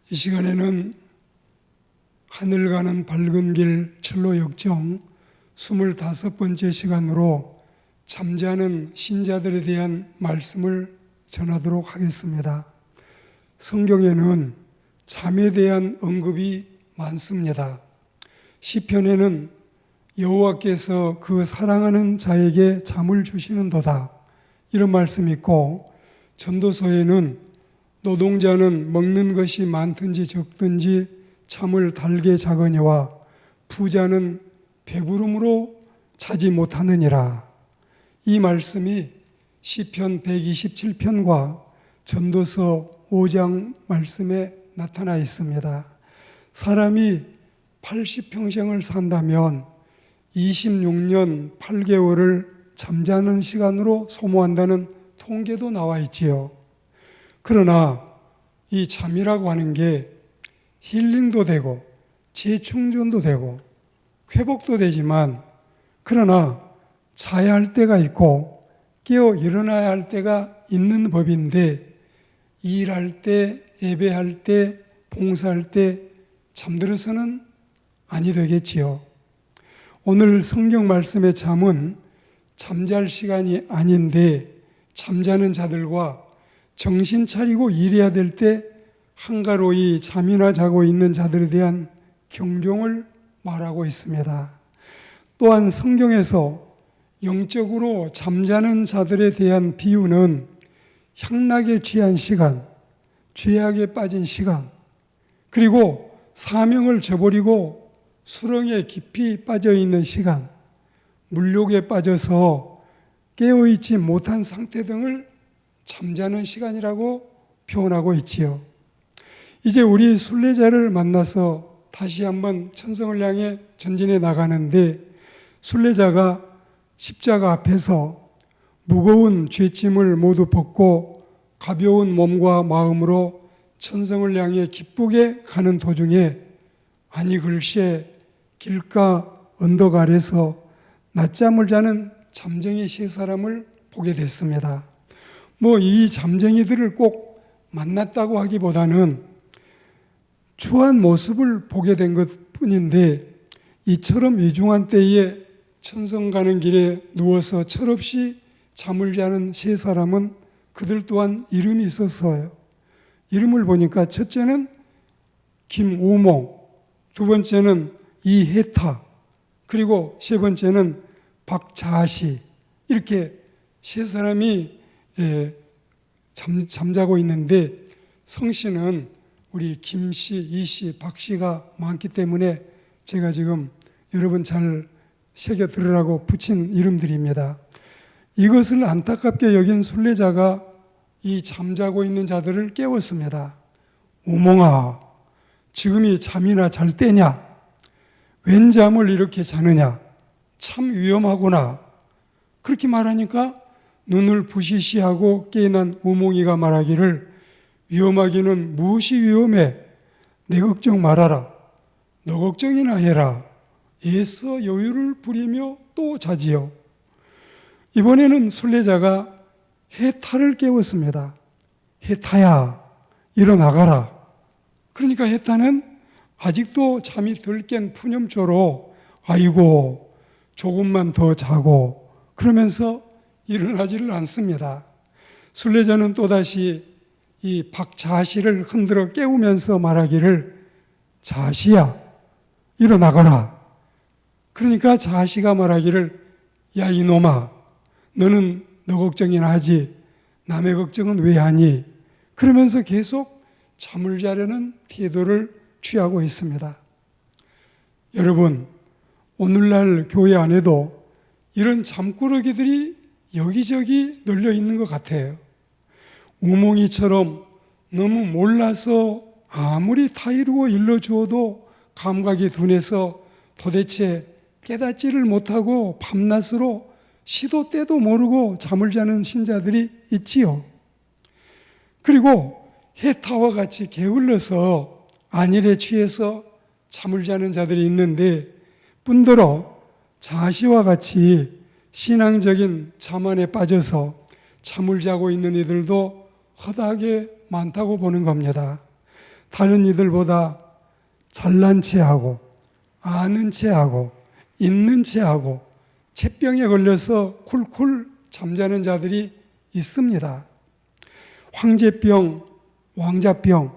이 시간에는 하늘 가는 밝은 길 철로 역정 25번째 시간으로 잠자는 신자들에 대한 말씀을 전하도록 하겠습니다. 성경에는 잠에 대한 언급이 많습니다. 시편에는 여호와께서 그 사랑하는 자에게 잠을 주시는도다 이런 말씀이 있고, 전도서에는 노동자는 먹는 것이 많든지 적든지 잠을 달게 자거니와 부자는 배부름으로 자지 못하느니라. 이 말씀이 시편 127편과 전도서 5장 말씀에 나타나 있습니다. 사람이 80평생을 산다면 26년 8개월을 잠자는 시간으로 소모한다는 통계도 나와 있지요. 그러나 이 잠이라고 하는 게 힐링도 되고 재충전도 되고 회복도 되지만, 그러나 자야 할 때가 있고 깨어 일어나야 할 때가 있는 법인데, 일할 때, 예배할 때, 봉사할 때 잠들어서는 아니 되겠지요. 오늘 성경 말씀의 잠은 잠잘 시간이 아닌데, 잠자는 자들과 정신 차리고 일해야 될 때 한가로이 잠이나 자고 있는 자들에 대한 경종을 말하고 있습니다. 또한 성경에서 영적으로 잠자는 자들에 대한 비유는 향락에 취한 시간, 죄악에 빠진 시간, 그리고 사명을 저버리고 수렁에 깊이 빠져 있는 시간, 물욕에 빠져서 깨어있지 못한 상태 등을 잠자는 시간이라고 표현하고 있지요. 이제 우리 순례자를 만나서 다시 한번 천성을 향해 전진해 나가는데, 순례자가 십자가 앞에서 무거운 죄짐을 모두 벗고 가벼운 몸과 마음으로 천성을 향해 기쁘게 가는 도중에, 아니 글쎄 길가 언덕 아래서 낮잠을 자는 잠쟁이 세 사람을 보게 됐습니다. 이 잠쟁이들을 꼭 만났다고 하기보다는 추한 모습을 보게 된 것 뿐인데, 이처럼 위중한 때에 천성 가는 길에 누워서 철없이 잠을 자는 세 사람은 그들 또한 이름이 있었어요. 이름을 보니까 첫째는 김우몽, 두 번째는 이혜타, 그리고 세 번째는 박자시, 이렇게 세 사람이 잠자고 있는데, 성씨는 우리 김씨, 이씨, 박씨가 많기 때문에 제가 지금 여러분 잘 새겨 들으라고 붙인 이름들입니다. 이것을 안타깝게 여긴 순례자가 이 잠자고 있는 자들을 깨웠습니다. 우몽아, 지금이 잠이나 잘 때냐? 웬 잠을 이렇게 자느냐? 참 위험하구나. 그렇게 말하니까 눈을 부시시하고 깨어난 우몽이가 말하기를, 위험하기는 무엇이 위험해? 내 걱정 말아라. 너 걱정이나 해라. 애써 여유를 부리며 또 자지요. 이번에는 순례자가 해타를 깨웠습니다. 해타야, 일어나가라. 그러니까 해타는 아직도 잠이 덜 깬 푸념조로 아이고 조금만 더 자고 그러면서 일어나지를 않습니다. 순례자는 또다시 이 박자시를 흔들어 깨우면서 말하기를, 자시야 일어나거라. 그러니까 자시가 말하기를, 야 이놈아, 너는 너 걱정이나 하지 남의 걱정은 왜 하니? 그러면서 계속 잠을 자려는 태도를 취하고 있습니다. 여러분, 오늘날 교회 안에도 이런 잠꾸러기들이 여기저기 널려 있는 것 같아요. 우몽이처럼 너무 몰라서 아무리 타이르고 일러주어도 감각이 둔해서 도대체 깨닫지를 못하고 밤낮으로 시도 때도 모르고 잠을 자는 신자들이 있지요. 그리고 해타와 같이 게을러서 안일에 취해서 잠을 자는 자들이 있는데, 뿐더러 자시와 같이 신앙적인 자만에 빠져서 잠을 자고 있는 이들도 허다하게 많다고 보는 겁니다. 다른 이들보다 잘난 체하고 아는 체하고 있는 체하고 체병에 걸려서 쿨쿨 잠자는 자들이 있습니다. 황제병, 왕자병,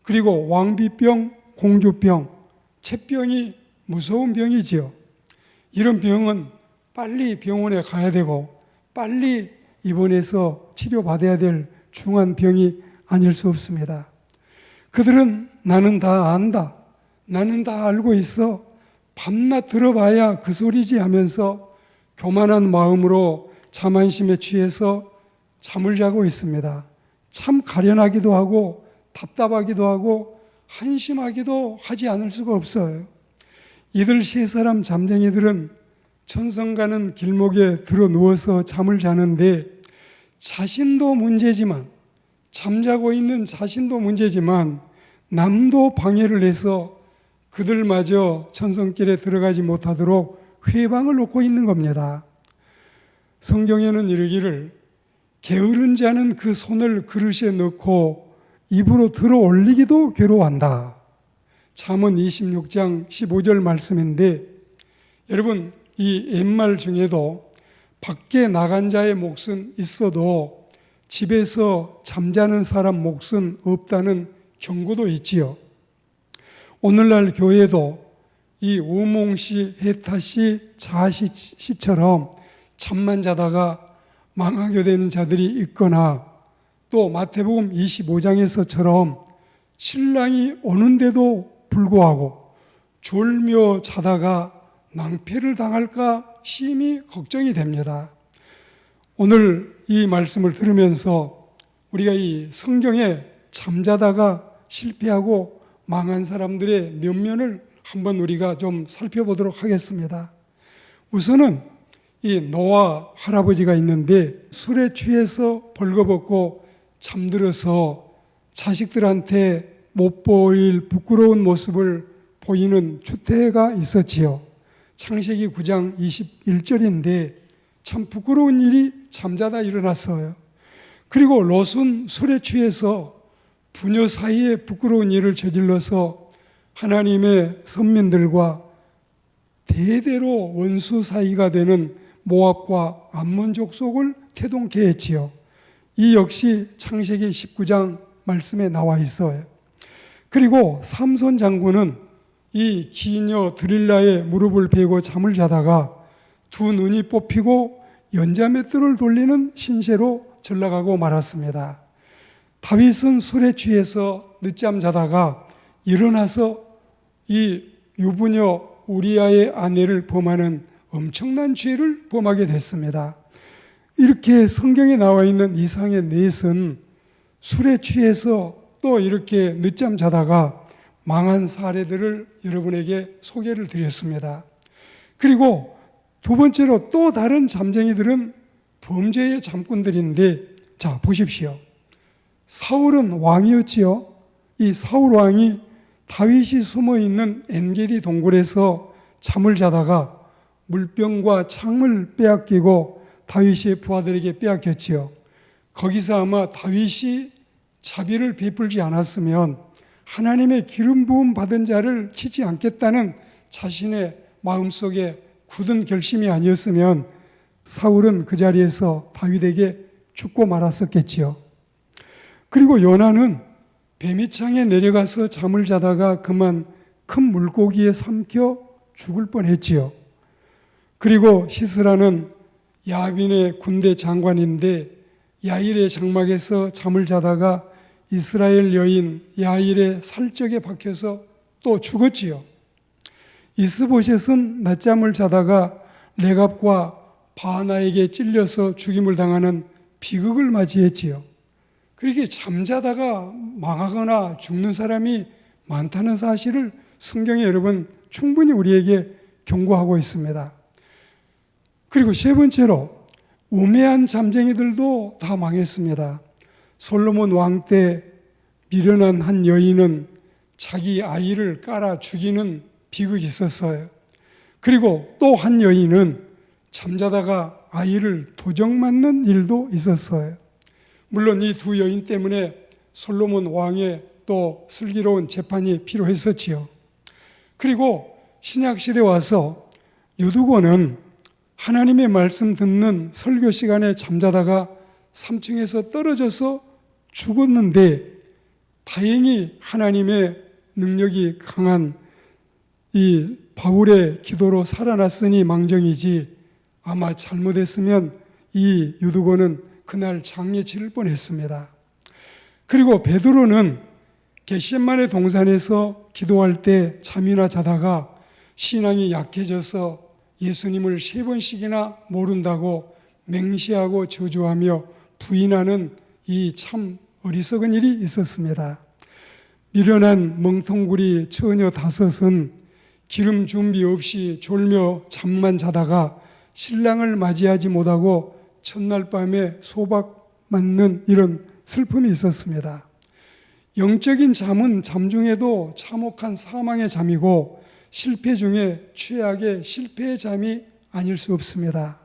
그리고 왕비병, 공주병, 체병이 무서운 병이지요. 이런 병은 빨리 병원에 가야 되고 빨리 입원해서 치료받아야 될 중한 병이 아닐 수 없습니다. 그들은 나는 다 안다, 나는 다 알고 있어, 밤낮 들어봐야 그 소리지 하면서 교만한 마음으로 자만심에 취해서 잠을 자고 있습니다. 참 가련하기도 하고 답답하기도 하고 한심하기도 하지 않을 수가 없어요. 이들 세 사람 잠쟁이들은 천성 가는 길목에 들어 누워서 잠을 자는데 자신도 문제지만, 잠자고 있는 자신도 문제지만 남도 방해를 해서 그들마저 천성길에 들어가지 못하도록 회방을 놓고 있는 겁니다. 성경에는 이르기를 게으른 자는 그 손을 그릇에 넣고 입으로 들어 올리기도 괴로워한다. 잠언 26장 15절 말씀인데, 여러분 이 옛말 중에도 밖에 나간 자의 몫은 있어도 집에서 잠자는 사람 몫은 없다는 경고도 있지요. 오늘날 교회도 이 우몽시, 해타시, 자시시처럼 잠만 자다가 망하게 되는 자들이 있거나, 또 마태복음 25장에서처럼 신랑이 오는데도 불구하고 졸며 자다가 낭패를 당할까 심히 걱정이 됩니다. 오늘 이 말씀을 들으면서 우리가 이 성경에 잠자다가 실패하고 망한 사람들의 면면을 한번 우리가 좀 살펴보도록 하겠습니다. 우선은 이 노아 할아버지가 있는데 술에 취해서 벌거벗고 잠들어서 자식들한테 못 보일 부끄러운 모습을 보이는 추태가 있었지요. 창세기 9장 21절인데 참 부끄러운 일이 잠자다 일어났어요. 그리고 롯은 술에 취해서 부녀 사이에 부끄러운 일을 저질러서 하나님의 선민들과 대대로 원수 사이가 되는 모압과 암몬 족속을 태동케 했지요. 이 역시 창세기 19장 말씀에 나와 있어요. 그리고 삼손 장군은 이 기녀 드릴라의 무릎을 베고 잠을 자다가 두 눈이 뽑히고 연자맷돌을 돌리는 신세로 전락하고 말았습니다. 다윗은 술에 취해서 늦잠 자다가 일어나서 이 유부녀 우리아의 아내를 범하는 엄청난 죄를 범하게 됐습니다. 이렇게 성경에 나와 있는 이상의 넷은 술에 취해서 또 이렇게 늦잠 자다가 망한 사례들을 여러분에게 소개를 드렸습니다. 그리고 두 번째로 또 다른 잠쟁이들은 범죄의 잠꾼들인데, 자 보십시오. 사울은 왕이었지요. 이 사울 왕이 다윗이 숨어있는 엔게디 동굴에서 잠을 자다가 물병과 창을 빼앗기고 다윗의 부하들에게 빼앗겼지요. 거기서 아마 다윗이 자비를 베풀지 않았으면, 하나님의 기름 부음 받은 자를 치지 않겠다는 자신의 마음속에 굳은 결심이 아니었으면 사울은 그 자리에서 다윗에게 죽고 말았었겠지요. 그리고 요나는 뱀이창에 내려가서 잠을 자다가 그만 큰 물고기에 삼켜 죽을 뻔했지요. 그리고 시스라는 야빈의 군대 장관인데 야일의 장막에서 잠을 자다가 이스라엘 여인 야일의 살적에 박혀서 또 죽었지요. 이스보셋은 낮잠을 자다가 레갑과 바나에게 찔려서 죽임을 당하는 비극을 맞이했지요. 그렇게 잠자다가 망하거나 죽는 사람이 많다는 사실을 성경에 여러분 충분히 우리에게 경고하고 있습니다. 그리고 세 번째로 우매한 잠쟁이들도 다 망했습니다. 솔로몬 왕 때 미련한 한 여인은 자기 아이를 깔아 죽이는 비극이 있었어요. 그리고 또 한 여인은 잠자다가 아이를 도적 맞는 일도 있었어요. 물론 이 두 여인 때문에 솔로몬 왕의 또 슬기로운 재판이 필요했었지요. 그리고 신약시대에 와서 유두고는 하나님의 말씀 듣는 설교 시간에 잠자다가 3층에서 떨어져서 죽었는데 다행히 하나님의 능력이 강한 이 바울의 기도로 살아났으니 망정이지, 아마 잘못했으면 이 유두고는 그날 장례 치를 뻔했습니다. 그리고 베드로는 겟세마네 동산에서 기도할 때 잠이나 자다가 신앙이 약해져서 예수님을 3번씩이나 모른다고 맹세하고 저주하며 부인하는 이 참 어리석은 일이 있었습니다. 미련한 멍텅구리 처녀 5은 기름 준비 없이 졸며 잠만 자다가 신랑을 맞이하지 못하고 첫날 밤에 소박 맞는 이런 슬픔이 있었습니다. 영적인 잠은 잠 중에도 참혹한 사망의 잠이고 실패 중에 최악의 실패의 잠이 아닐 수 없습니다.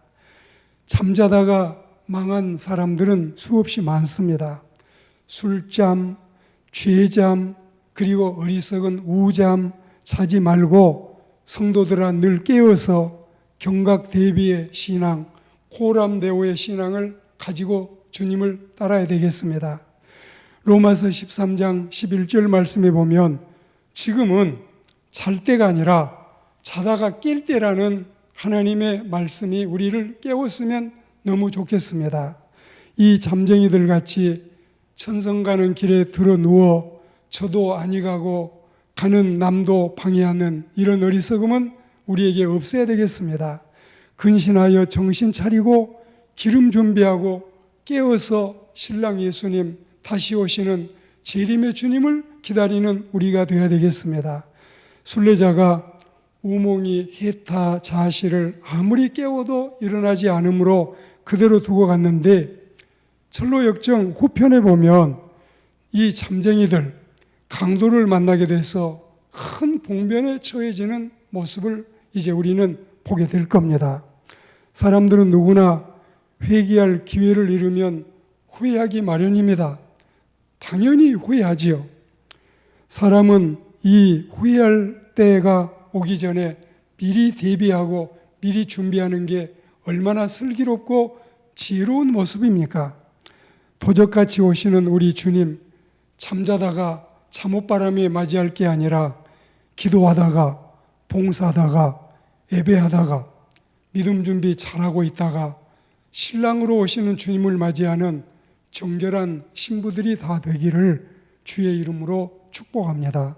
잠자다가 망한 사람들은 수없이 많습니다. 술잠, 죄잠, 그리고 어리석은 우잠 자지 말고 성도들아 늘 깨어서 경각 대비의 신앙, 고람대오의 신앙을 가지고 주님을 따라야 되겠습니다. 로마서 13장 11절 말씀에 보면 지금은 잘 때가 아니라 자다가 깰 때라는 하나님의 말씀이 우리를 깨웠으면 너무 좋겠습니다. 이 잠쟁이들 같이 천성 가는 길에 들어 누워 저도 아니 가고 가는 남도 방해하는 이런 어리석음은 우리에게 없어야 되겠습니다. 근신하여 정신 차리고 기름 준비하고 깨어서 신랑 예수님 다시 오시는 재림의 주님을 기다리는 우리가 되어야 되겠습니다. 순례자가 우몽이 해타 자시를 아무리 깨워도 일어나지 않으므로 그대로 두고 갔는데 철로역정 후편에 보면 이 잠쟁이들 강도를 만나게 돼서 큰 봉변에 처해지는 모습을 이제 우리는 보게 될 겁니다. 사람들은 누구나 회개할 기회를 잃으면 후회하기 마련입니다. 당연히 후회하지요. 사람은 이 후회할 때가 오기 전에 미리 대비하고 미리 준비하는 게 얼마나 슬기롭고 지혜로운 모습입니까? 도적같이 오시는 우리 주님, 잠자다가 잠옷바람에 맞이할 게 아니라 기도하다가 봉사하다가 예배하다가 믿음 준비 잘하고 있다가 신랑으로 오시는 주님을 맞이하는 정결한 신부들이 다 되기를 주의 이름으로 축복합니다.